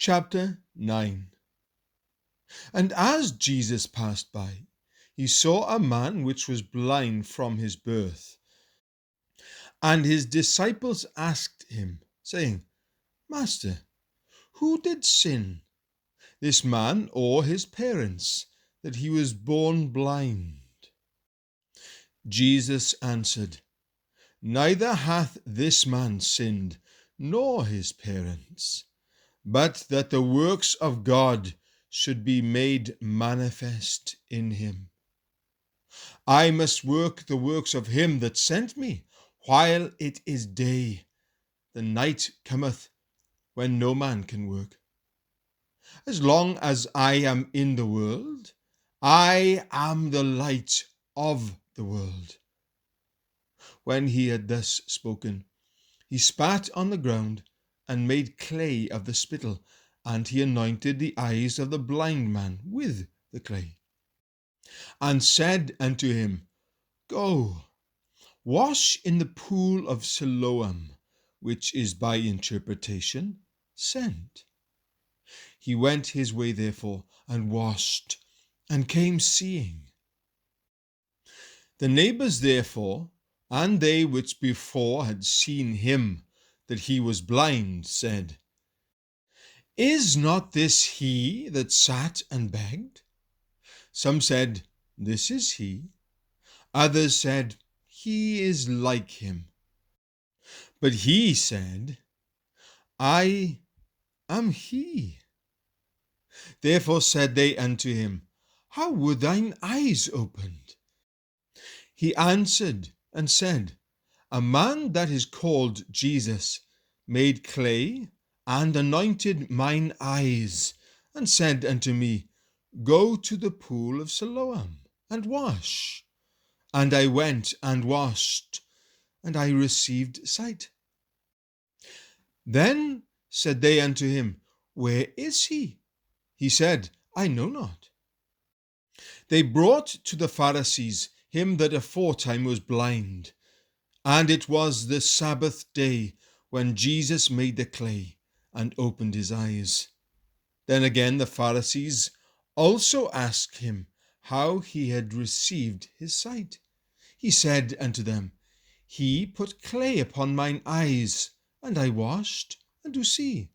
Chapter 9. And as Jesus passed by, he saw a man which was blind from his birth. And his disciples asked him, saying, Master, who did sin, this man or his parents, that he was born blind? Jesus answered, Neither hath this man sinned, nor his parents, but that the works of God should be made manifest in him. I must work the works of him that sent me, while it is day. The night cometh when no man can work. As long as I am in the world, I am the light of the world. When he had thus spoken, he spat on the ground and made clay of the spittle, and he anointed the eyes of the blind man with the clay, and said unto him, Go, wash in the pool of Siloam, which is by interpretation, sent. He went his way therefore, and washed, and came seeing. The neighbours therefore, and they which before had seen him that he was blind, said, Is not this he that sat and begged? Some said, This is he. Others said, He is like him. But he said, I am he. Therefore said they unto him, How were thine eyes opened? He answered and said, A man that is called Jesus made clay and anointed mine eyes, and said unto me, Go to the pool of Siloam and wash. And I went and washed, and I received sight. Then said they unto him, Where is he? He said, I know not. They brought to the Pharisees him that aforetime was blind. And it was the Sabbath day when Jesus made the clay and opened his eyes. Then again the Pharisees also asked him how he had received his sight. He said unto them, He put clay upon mine eyes, and I washed, and do see.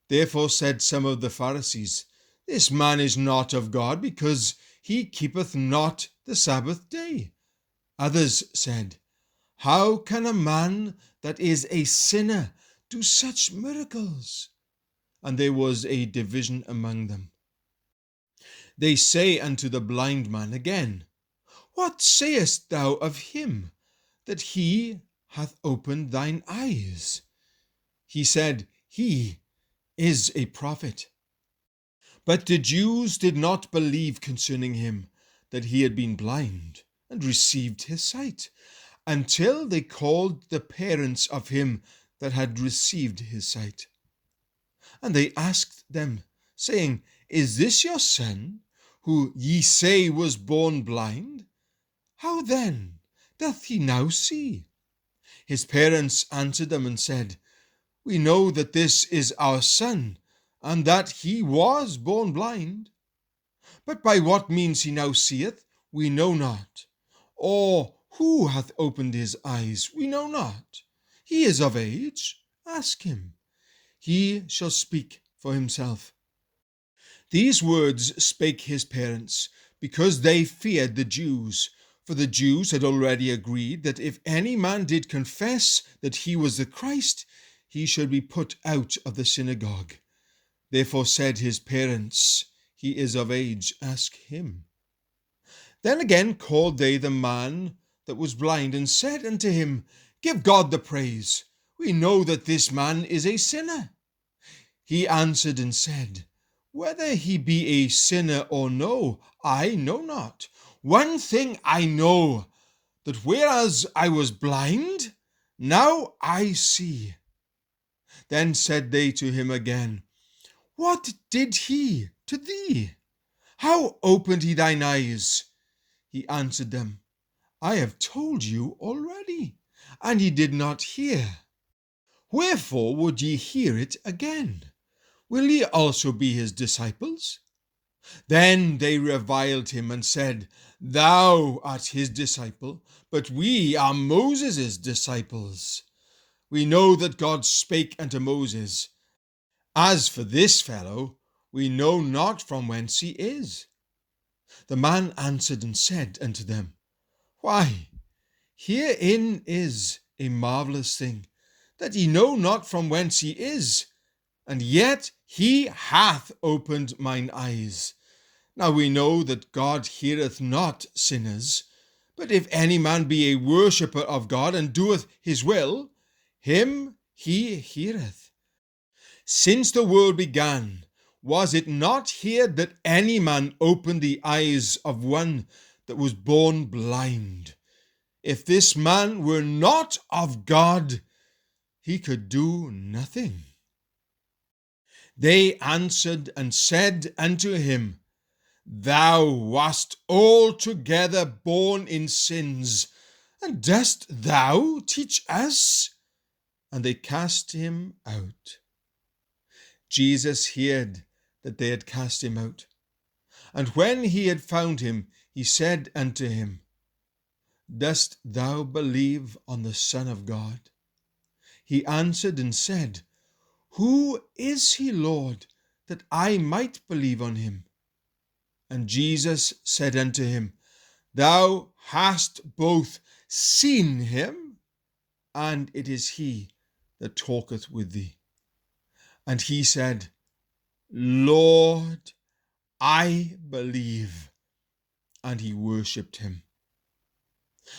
Therefore said some of the Pharisees, This man is not of God, because he keepeth not the Sabbath day. Others said, How can a man that is a sinner do such miracles? And there was a division among them. They say unto the blind man again, What sayest thou of him, that he hath opened thine eyes? He said, He is a prophet. But the Jews did not believe concerning him, that he had been blind, and received his sight, until they called the parents of him that had received his sight. And they asked them, saying, Is this your son, who ye say was born blind? How then doth he now see? His parents answered them and said, We know that this is our son, and that he was born blind. But by what means he now seeth, we know not. Or who hath opened his eyes, we know not. He is of age, ask him. He shall speak for himself. These words spake his parents, because they feared the Jews. For the Jews had already agreed that if any man did confess that he was the Christ, he should be put out of the synagogue. Therefore said his parents, He is of age, ask him. Then again called they the man that was blind, and said unto him, Give God the praise. We know that this man is a sinner. He answered and said, Whether he be a sinner or no, I know not. One thing I know, that whereas I was blind, now I see. Then said they to him again, What did he to thee? How opened he thine eyes? He answered them, I have told you already, and ye did not hear. Wherefore would ye hear it again? will ye also be his disciples? Then they reviled him and said, Thou art his disciple, but we are Moses' disciples. We know that God spake unto Moses. As for this fellow, we know not from whence he is. The man answered and said unto them, Why, herein is a marvellous thing, that ye know not from whence he is, and yet he hath opened mine eyes. Now we know that God heareth not sinners, but if any man be a worshipper of God, and doeth his will, him he heareth. Since the world began, was it not here that any man opened the eyes of one that was born blind? If this man were not of God, he could do nothing. They answered and said unto him, Thou wast altogether born in sins, and dost thou teach us? And they cast him out. Jesus heard that they had cast him out. And when he had found him, he said unto him, Dost thou believe on the Son of God? He answered and said, Who is he, Lord, that I might believe on him? And Jesus said unto him, Thou hast both seen him, and it is he that talketh with thee. And he said, Lord, I believe. And he worshipped him.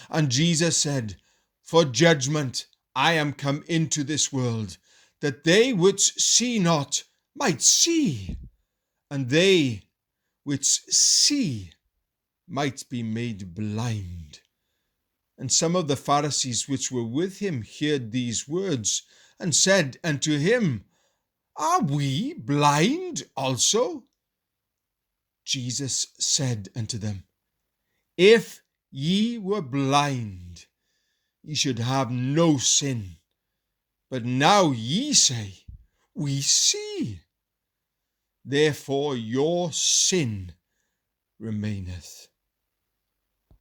And Jesus said, For judgment I am come into this world, that they which see not might see, and they which see might be made blind. And some of the Pharisees which were with him heard these words, and said unto him, Are we blind also? Jesus said unto them, If ye were blind, ye should have no sin. But now ye say, We see. Therefore your sin remaineth.